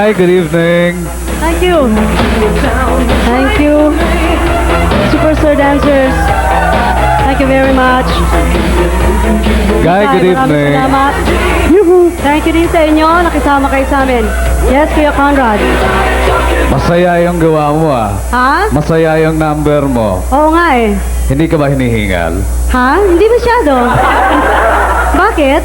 Guy, good evening. Thank you. Thank you. Superstar dancers. Thank you very much. Guy, good Maraming evening. salamat. Thank you din sa inyo. Nakisama kayo sa amin. Yes, Kuya Conrad. Masaya yung gawa mo ah. Ha? Masaya yung number mo. Oo nga eh. Hindi ka ba hinihingal? Ha? Hindi masyado. Bakit?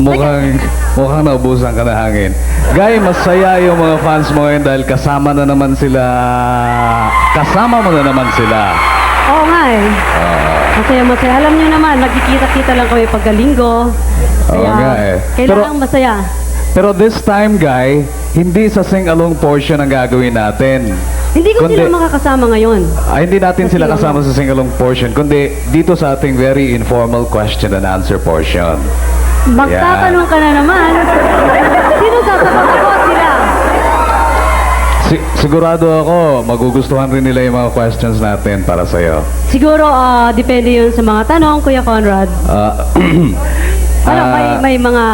Mukhang naubusan ka na hangin. Guy, masaya yung mga fans mo ngayon dahil kasama na naman sila. Kasama mo na naman sila. Oo nga eh. Masaya, masaya. Alam niyo naman, nagkikita-kita lang kami pagkalinggo. Oo nga eh. Kailangan masaya. Pero this time, Guy, hindi sa sing-along portion ang gagawin natin. Hindi ko sila makakasama ngayon. Hindi natin sila kasama sa sing-along portion, kundi dito sa ating very informal question and answer portion. Magtatanong ka na naman. Sino sasagot ako at sila? Sigurado ako, magugustuhan rin nila yung mga questions natin para sa'yo. Siguro, depende yun sa mga tanong, Kuya Conrad. Ano, may mga...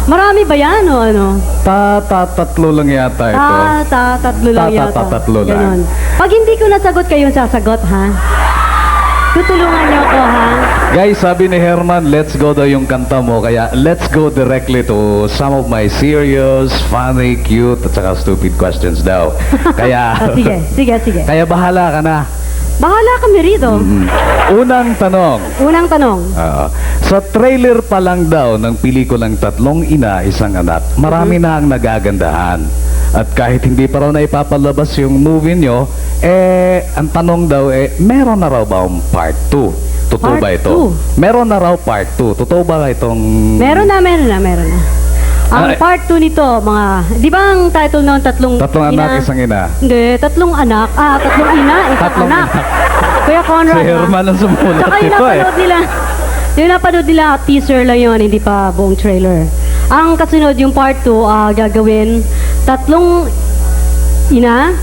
Marami ba yan o ano? Tatlo lang yata ito. Tatlo lang yata. Tatlo lang. Ganon. Pag hindi ko nasagot, kayong sasagot, ha? Tutulungan niyo ako, ha? Guys, sabi ni Herman, let's go daw yung kanta mo. Kaya let's go directly to some of my serious, funny, cute, at saka stupid questions daw. Kaya... Sige. Kaya bahala ka na. Bahala kami rito. Unang tanong. Sa trailer pa lang daw ng pelikulang Tatlong Ina, Isang Anak, marami na ang nagagandahan. At kahit hindi pa raw na ipapalabas yung movie nyo, ang tanong daw meron na raw ba ang part 2? Totoo ba ito? Meron na raw part 2. Totoo ba itong... Meron na. Ang part 2 nito, mga... Di ba ang title noon, Tatlong Anak, Isang Ina? Hindi, Tatlong Anak. Tatlong Ina, Isang Anak. Kuya Conrad. Si Herman ang sumulat Saka yung napanood nila, yung napanood nila, teaser lang yun, hindi pa buong trailer. Ang kasunod, yung part 2, gagawin, tatlong ina,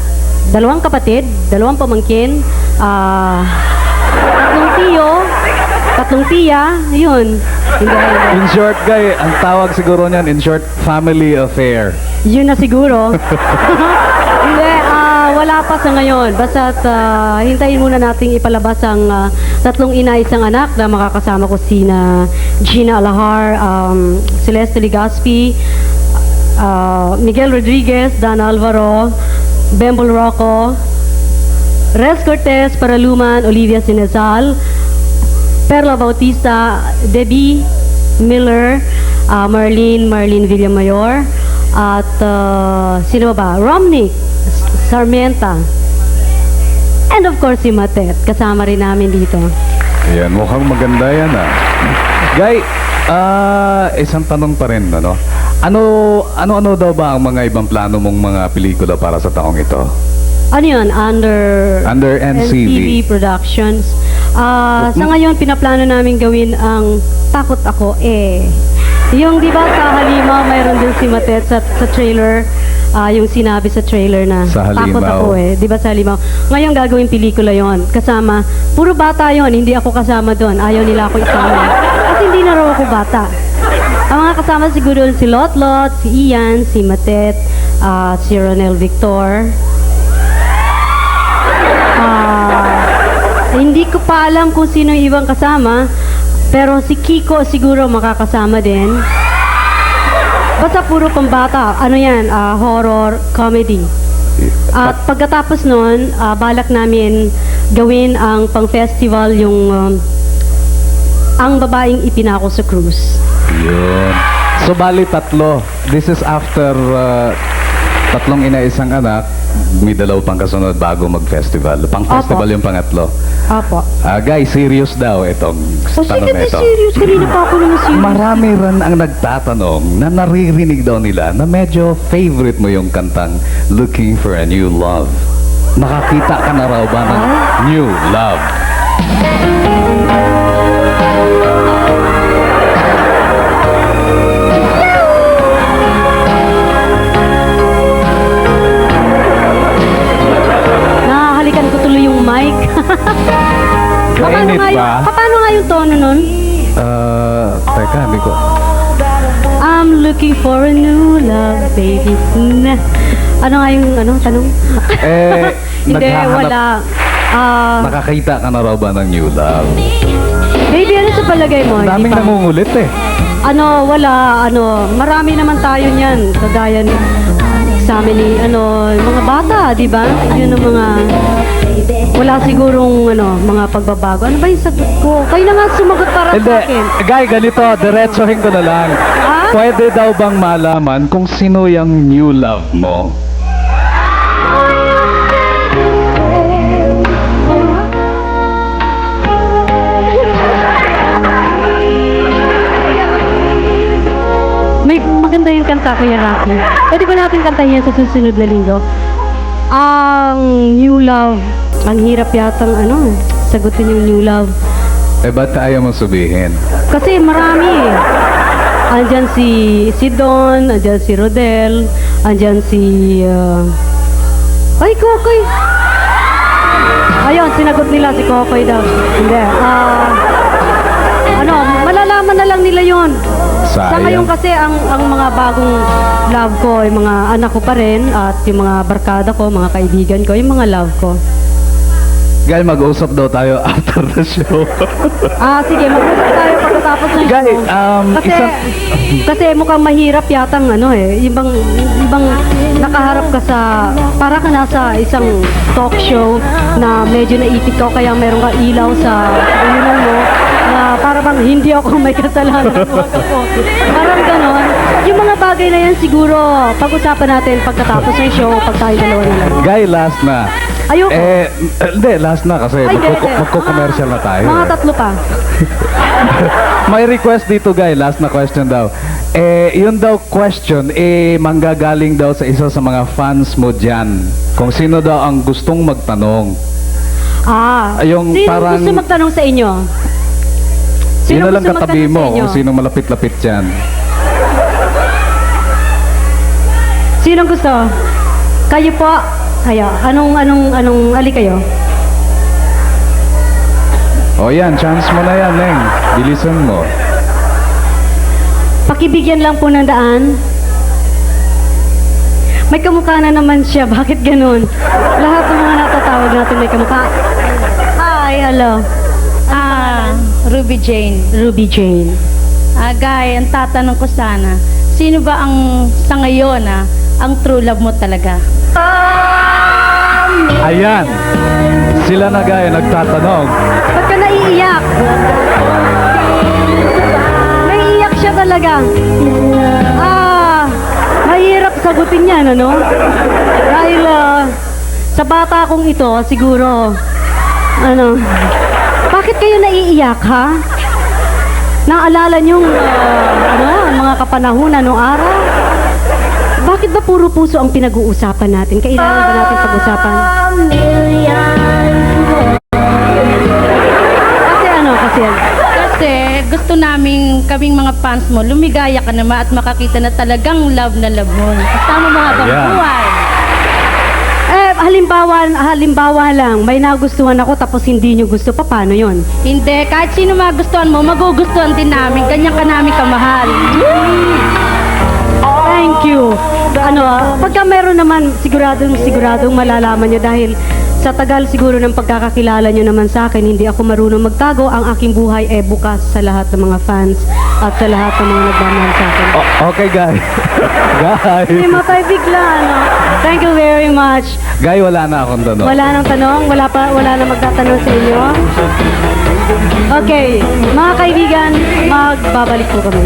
dalawang kapatid, dalawang pamangkin, tatlong tiyo, tatlong tiya, yun. In short, Guy, ang tawag siguro niyan, in short, family affair. Yun na siguro. Hindi, wala pa sa ngayon. Basta hintayin muna nating ipalabas ang Tatlong Ina, Isang Anak na makakasama ko sina Gina Alahar, Celeste Ligaspi, Miguel Rodriguez, Dan Alvaro, Bembol Rocco, Res Cortez, Paraluman, Olivia Sinezal, Perla Bautista, Debbie Miller, Marlene Villamayor, at sino ba? Romney Sarmienta. And of course, si Matet. Kasama rin namin dito. Ayan, mukhang maganda yan Guy, isang tanong pa rin, ano? Ano daw ba ang mga ibang plano mong mga pelikula para sa taong ito? Ano yun? Under NCV Productions. Sa ngayon, pinaplano namin gawin ang Takot Ako Yung di ba sa Halimaw, mayroon din si Matet sa trailer, yung sinabi sa trailer na Takot Ako Di ba sa Halimaw? Ngayon gagawin pelikula yon. Kasama, puro bata yon, hindi ako kasama doon. Ayaw nila ako isama. Kasi hindi na raw ako bata. Ang mga kasama siguro si Lotlot, si Ian, si Matet, si Ronel Victor. Hindi ko pa alam kung sino yung ibang kasama, pero si Kiko siguro makakasama din. Basta puro pambata. Ano yan? Horror, comedy. At pagkatapos nun, balak namin gawin ang pang-festival yung Ang Babaeng Ipinako sa Cruise. Yun. So, bali tatlo. This is after Tatlong Ina, Isang Anak. May dalaw pang kasunod bago mag-festival. Pang-festival yung pangatlo. Apo. Guys, serious daw itong tanong na ito. Serious. Kanina pa ako naman serious. Marami rin ang nagtatanong na naririnig daw nila na medyo favorite mo yung kantang Looking for a New Love. Nakakita ka na raw ba ng new love? Nahahalikan ko tuloy yung mic. Mainit ba? Paano nga yung tono nun? Teka, hindi ko. I'm looking for a new love, baby. Ano nga yung tanong? Hindi, naghahanap- wala. Nakakita ka na raw ba ng new love? Baby, ano sa palagay mo? Hindi Daming pa? nangungulit eh. Wala. Marami naman tayo niyan. Kagaya sa amin ni, yung mga bata, di ba? Yun ang mga, wala sigurong, mga pagbabago. Ano ba yung sagot ko? Kayo na nga sumagot para Hindi, sa akin. Guy, ganito, diretsohin ko na lang. Ah? Pwede daw bang malaman kung sino yung new love mo? May maganda yung kanta, Kuya Rocky. Pwede ba natin kantahin yan sa susunod na linggo? Ang new love. Ang hirap yatang sagutin yung new love. Ba't ayaw mo sabihin? Kasi marami eh. Andyan si Don, andyan si Rodel, andyan si... Ay, Kokoy! Ayun, sinagot nila si Kokoy daw. Hindi. Malalaman na lang nila yon. Sa Sayang. ngayon kasi ang mga bagong love ko, yung mga anak ko pa rin at yung mga barkada ko, mga kaibigan ko, yung mga love ko. Guy, mag-usap daw tayo after the show. Sige, mag-usap tayo pagkatapos ng Guy, show. Kasi mukhang mahirap yatang ibang nakaharap ka sa, para ka nasa isang talk show na medyo naipit ka o kaya meron ka ilaw sa unan mo na para bang hindi ako may kasalanan mga kapo. Parang ganon. Yung mga bagay na yan siguro pag-usapan natin pagkatapos ng show pag tayo dalawa na lang. Guy, last na. Ayoko. Hindi, last na kasi Ay, hindi. magko-commercial na tayo. Mga eh. tatlo pa. May request dito, Guy. Last na question daw. Yun daw question, manggagaling daw sa isa sa mga fans mo dyan. Kung sino daw ang gustong magtanong. Yung sino parang- gusto magtanong sa inyo? Yun na lang gusto katabi magtanong sa mo inyo? kung sino malapit-lapit dyan. Sinong gusto? Kayo po. Kayo. Anong ali kayo? O yan, chance mo na yan, Neng. Bilisan mo. Pakibigyan lang po ng daan. May kamukha na naman siya. Bakit ganun? Lahat ng mga natatawag natin may kamukha. Hi, hello. Ruby Jane. Ruby Jane. Guy, ang tatanong ko sana, sino ba ang sa ngayon ang true love mo talaga? Ayan. Sila na, Guy, nagtatanong. Ba't ka naiiyak? Naiiyak siya talaga. Mahirap sagutin yan, Dahil sa bata kong ito, siguro, bakit kayo naiiyak, ha? Naalala niyong, ang mga kapanahunan noong araw? Bakit ba puro puso ang pinag-uusapan natin? Kailangan ba natin pag-usapan? Kasi gusto namin kaming mga fans mo, lumigaya ka naman at makakita na talagang love na love mo. Kasama mo habang Ayan. buhay. Halimbawa lang, may nagustuhan ako tapos hindi nyo gusto pa, paano yon? Hindi, kahit sino magustuhan mo, magugustuhan din namin. Ganyan ka namin kamahal. Thank you. Pagka meron naman, siguradong malalaman nyo dahil sa tagal siguro ng pagkakakilala nyo naman sa akin, hindi ako marunong magtago. Ang aking buhay bukas sa lahat ng mga fans at sa lahat ng mga nagmamahal sa akin. Okay, Guy. Guy. Hindi matay bigla, Thank you very much. Guy, wala na akong tanong. Wala nang tanong? Wala na magtatanong sa inyo? Okay, mga kaibigan, magbabalik po kami.